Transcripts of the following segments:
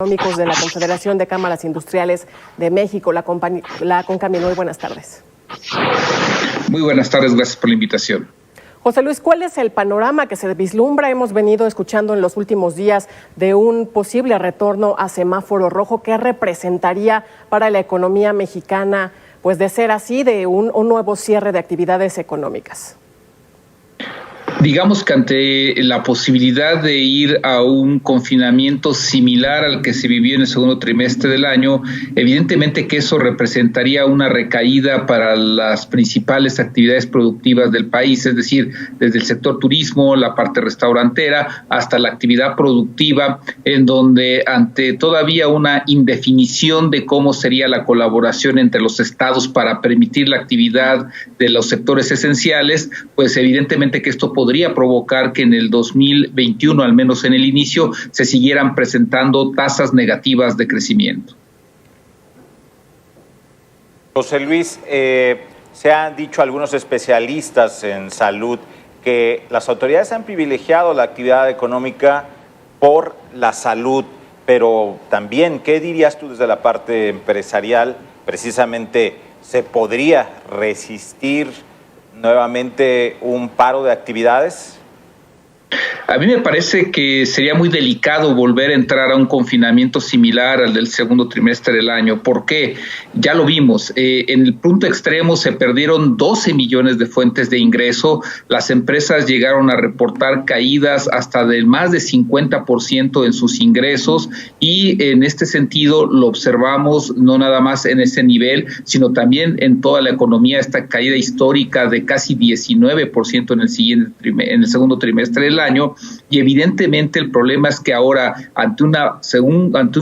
Económicos de la Confederación de Cámaras Industriales de México, la CONCAMI. Muy buenas tardes. Muy buenas tardes, gracias por la invitación. José Luis, ¿cuál es el panorama que se vislumbra? Hemos venido escuchando en los últimos días de un posible retorno a semáforo rojo. ¿Qué representaría para la economía mexicana, pues de ser así, de un nuevo cierre de actividades económicas? Digamos que ante la posibilidad de ir a un confinamiento similar al que se vivió en el segundo trimestre del año, evidentemente que eso representaría una recaída para las principales actividades productivas del país, es decir, desde el sector turismo, la parte restaurantera, hasta la actividad productiva, en donde ante todavía una indefinición de cómo sería la colaboración entre los estados para permitir la actividad de los sectores esenciales, pues evidentemente que esto podría provocar que en el 2021, al menos en el inicio, se siguieran presentando tasas negativas de crecimiento. José Luis, se han dicho algunos especialistas en salud que las autoridades han privilegiado la actividad económica por la salud, pero también, ¿qué dirías tú desde la parte empresarial? Precisamente, ¿se podría resistir nuevamente un paro de actividades? A mí me parece que sería muy delicado volver a entrar a un confinamiento similar al del segundo trimestre del año. ¿Por qué? Ya lo vimos. En el punto extremo se perdieron 12 millones de fuentes de ingreso. Las empresas llegaron a reportar caídas hasta de más de 50% en sus ingresos y en este sentido lo observamos no nada más en ese nivel, sino también en toda la economía, esta caída histórica de casi 19% en el segundo trimestre del año. Y evidentemente el problema es que ahora ante un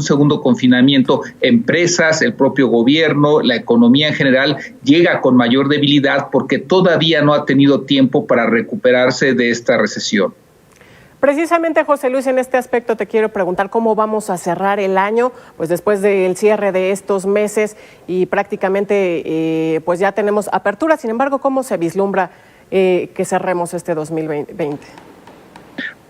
segundo confinamiento, empresas, el propio gobierno, la economía en general llega con mayor debilidad porque todavía no ha tenido tiempo para recuperarse de esta recesión. Precisamente, José Luis, en este aspecto te quiero preguntar cómo vamos a cerrar el año, pues después del cierre de estos meses y prácticamente pues ya tenemos apertura. Sin embargo, ¿cómo se vislumbra que cerremos este 2020?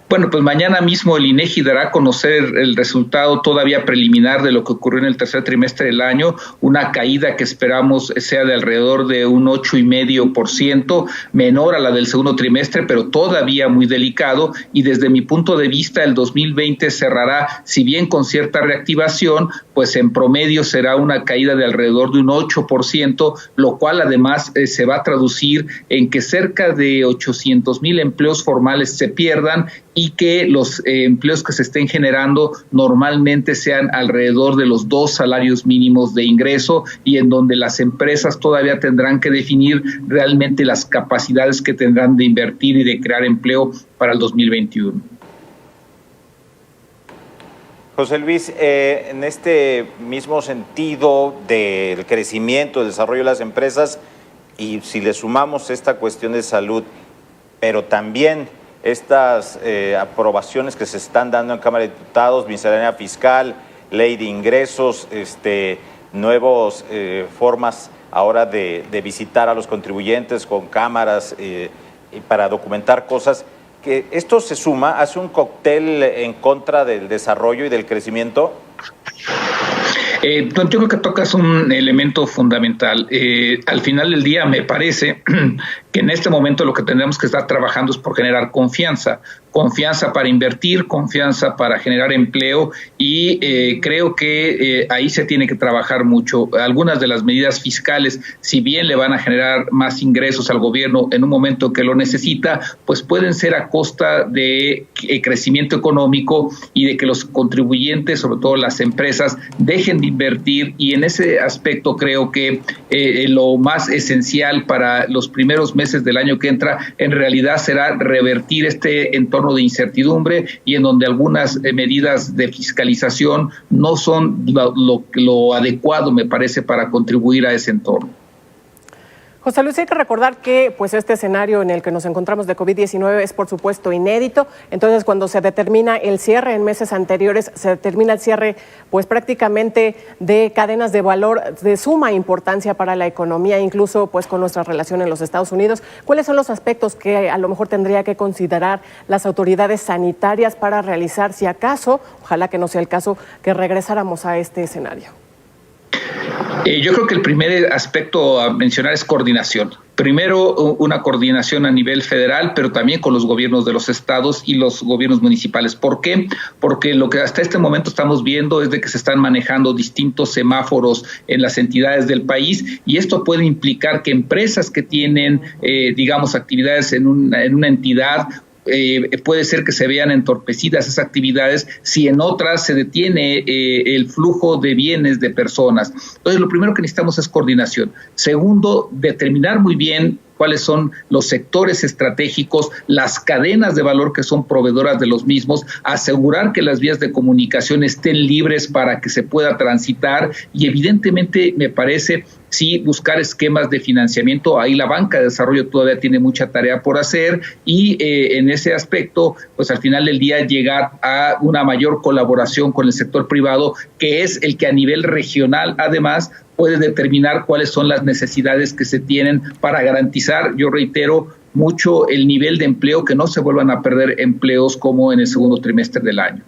Bueno, pues mañana mismo el INEGI dará a conocer el resultado todavía preliminar de lo que ocurrió en el tercer trimestre del año, una caída que esperamos sea de alrededor de un 8,5%, menor a la del segundo trimestre, pero todavía muy delicado, y desde mi punto de vista el 2020 cerrará, si bien con cierta reactivación, pues en promedio será una caída de alrededor de un 8%, lo cual además se va a traducir en que cerca de 800,000 empleos formales se pierdan y que los empleos que se estén generando normalmente sean alrededor de los 2 salarios mínimos de ingreso y en donde las empresas todavía tendrán que definir realmente las capacidades que tendrán de invertir y de crear empleo para el 2021. José Luis, en este mismo sentido del crecimiento, del desarrollo de las empresas, y si le sumamos esta cuestión de salud, pero también estas aprobaciones que se están dando en Cámara de Diputados, miscelánea fiscal, ley de ingresos, nuevas formas ahora de visitar a los contribuyentes con cámaras y para documentar cosas, que esto se suma, hace un cóctel en contra del desarrollo y del crecimiento. Yo creo que tocas un elemento fundamental. Al final del día me parece que en este momento lo que tendremos que estar trabajando es por generar confianza para invertir, confianza para generar empleo y creo que ahí se tiene que trabajar mucho. Algunas de las medidas fiscales, si bien le van a generar más ingresos al gobierno en un momento que lo necesita, pues pueden ser a costa de crecimiento económico y de que los contribuyentes, sobre todo las empresas, dejen de invertir, y en ese aspecto creo que lo más esencial para los primeros meses del año que entra en realidad será revertir este entorno de incertidumbre y en donde algunas medidas de fiscalización no son lo adecuado, me parece, para contribuir a ese entorno. José Luis, hay que recordar que pues este escenario en el que nos encontramos de COVID-19 es por supuesto inédito. Entonces, cuando se determina el cierre en meses anteriores, se determina el cierre pues prácticamente de cadenas de valor de suma importancia para la economía, incluso pues con nuestra relación en los Estados Unidos. ¿Cuáles son los aspectos que a lo mejor tendría que considerar las autoridades sanitarias para realizar, si acaso, ojalá que no sea el caso, que regresáramos a este escenario? Yo creo que el primer aspecto a mencionar es coordinación. Primero, una coordinación a nivel federal, pero también con los gobiernos de los estados y los gobiernos municipales. ¿Por qué? Porque lo que hasta este momento estamos viendo es de que se están manejando distintos semáforos en las entidades del país, y esto puede implicar que empresas que tienen, digamos, actividades en una entidad, puede ser que se vean entorpecidas esas actividades si en otras se detiene el flujo de bienes de personas. Entonces, lo primero que necesitamos es coordinación. Segundo, determinar muy bien cuáles son los sectores estratégicos, las cadenas de valor que son proveedoras de los mismos, asegurar que las vías de comunicación estén libres para que se pueda transitar, y evidentemente me parece sí buscar esquemas de financiamiento. Ahí la banca de desarrollo todavía tiene mucha tarea por hacer, y en ese aspecto, pues al final del día llegar a una mayor colaboración con el sector privado, que es el que a nivel regional además puede determinar cuáles son las necesidades que se tienen para garantizar, yo reitero, mucho el nivel de empleo, que no se vuelvan a perder empleos como en el segundo trimestre del año.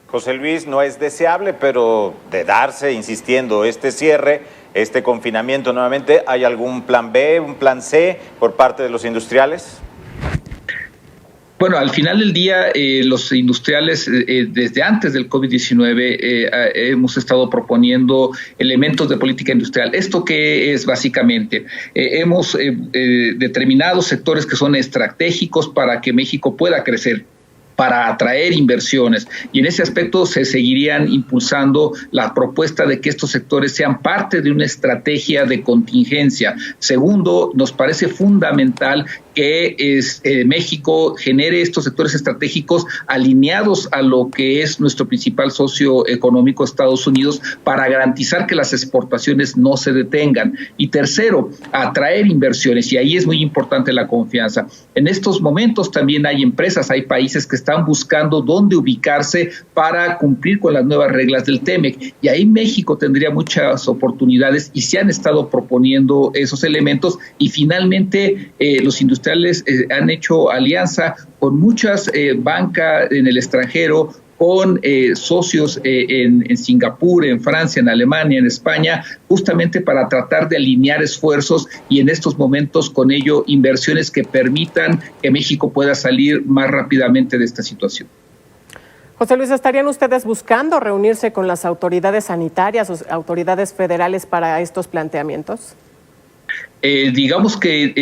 José Luis, no es deseable, pero de darse, insistiendo, este cierre, este confinamiento nuevamente, ¿hay algún plan B, un plan C por parte de los industriales? Bueno, al final del día, los industriales, desde antes del COVID-19, hemos estado proponiendo elementos de política industrial. ¿Esto qué es básicamente? Hemos determinado sectores que son estratégicos para que México pueda crecer, para atraer inversiones, y en ese aspecto se seguirían impulsando la propuesta de que estos sectores sean parte de una estrategia de contingencia. Segundo, nos parece fundamental que México genere estos sectores estratégicos alineados a lo que es nuestro principal socio económico, Estados Unidos, para garantizar que las exportaciones no se detengan. Y tercero, atraer inversiones, y ahí es muy importante la confianza. En estos momentos también hay empresas, hay países que están buscando dónde ubicarse para cumplir con las nuevas reglas del TEMEC, y ahí México tendría muchas oportunidades, y se han estado proponiendo esos elementos, y finalmente los industriales han hecho alianza con muchas bancas en el extranjero, con socios en Singapur, en Francia, en Alemania, en España, justamente para tratar de alinear esfuerzos, y en estos momentos con ello inversiones que permitan que México pueda salir más rápidamente de esta situación. José Luis, ¿estarían ustedes buscando reunirse con las autoridades sanitarias o autoridades federales para estos planteamientos? Digamos que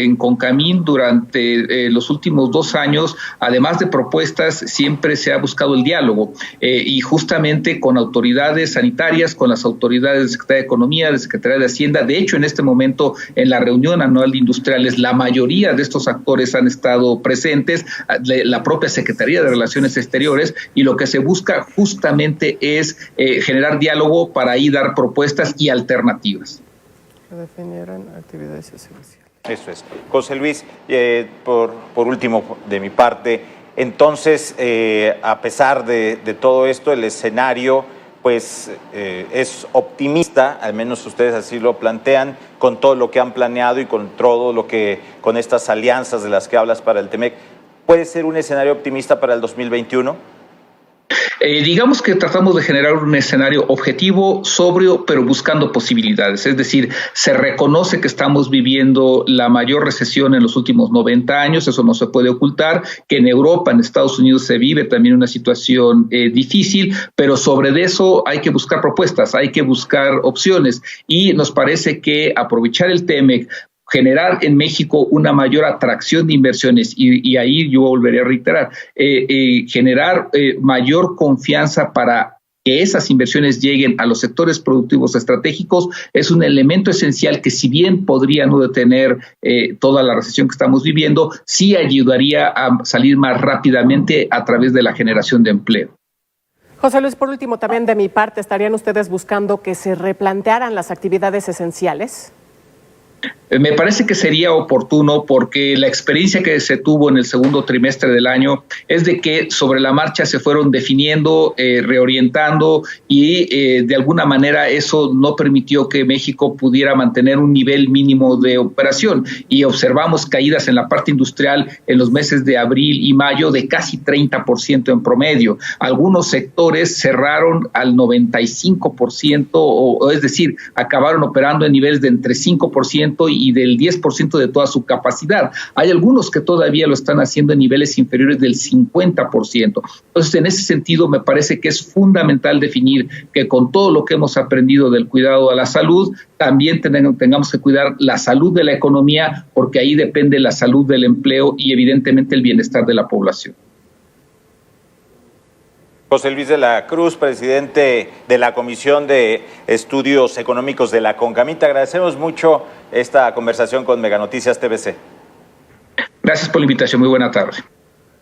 en Concamín durante los últimos 2 años, además de propuestas, siempre se ha buscado el diálogo, y justamente con autoridades sanitarias, con las autoridades de Secretaría de Economía, de Secretaría de Hacienda. De hecho, en este momento, en la reunión anual de industriales, la mayoría de estos actores han estado presentes, la propia Secretaría de Relaciones Exteriores, y lo que se busca justamente es generar diálogo para ahí dar propuestas y alternativas. Que definieran actividades esenciales. Eso es. José Luis, por último, de mi parte, entonces, a pesar de todo esto, el escenario pues es optimista, al menos ustedes así lo plantean, con todo lo que han planeado y con todo lo que, con estas alianzas de las que hablas para el TEMEC. ¿Puede ser un escenario optimista para el 2021? Digamos que tratamos de generar un escenario objetivo, sobrio, pero buscando posibilidades. Es decir, se reconoce que estamos viviendo la mayor recesión en los últimos 90 años, eso no se puede ocultar, que en Europa, en Estados Unidos se vive también una situación difícil, pero sobre eso hay que buscar propuestas, hay que buscar opciones, y nos parece que aprovechar el TEMEC, generar en México una mayor atracción de inversiones, y ahí yo volveré a reiterar, generar mayor confianza para que esas inversiones lleguen a los sectores productivos estratégicos, es un elemento esencial que, si bien podría no detener toda la recesión que estamos viviendo, sí ayudaría a salir más rápidamente a través de la generación de empleo. José Luis, por último, también de mi parte, ¿estarían ustedes buscando que se replantearan las actividades esenciales? Me parece que sería oportuno porque la experiencia que se tuvo en el segundo trimestre del año es de que sobre la marcha se fueron definiendo, reorientando y de alguna manera eso no permitió que México pudiera mantener un nivel mínimo de operación y observamos caídas en la parte industrial en los meses de abril y mayo de casi 30% en promedio. Algunos sectores cerraron al 95% o es decir, acabaron operando en niveles de entre 5% y del 10% de toda su capacidad. Hay algunos que todavía lo están haciendo en niveles inferiores del 50%. Entonces, en ese sentido, me parece que es fundamental definir que con todo lo que hemos aprendido del cuidado a la salud, también tengamos que cuidar la salud de la economía, porque ahí depende la salud del empleo y evidentemente el bienestar de la población. José Luis de la Cruz, presidente de la Comisión de Estudios Económicos de la CONCAMIT. Te agradecemos mucho esta conversación con Mega Noticias TVC. Gracias por la invitación. Muy buena tarde.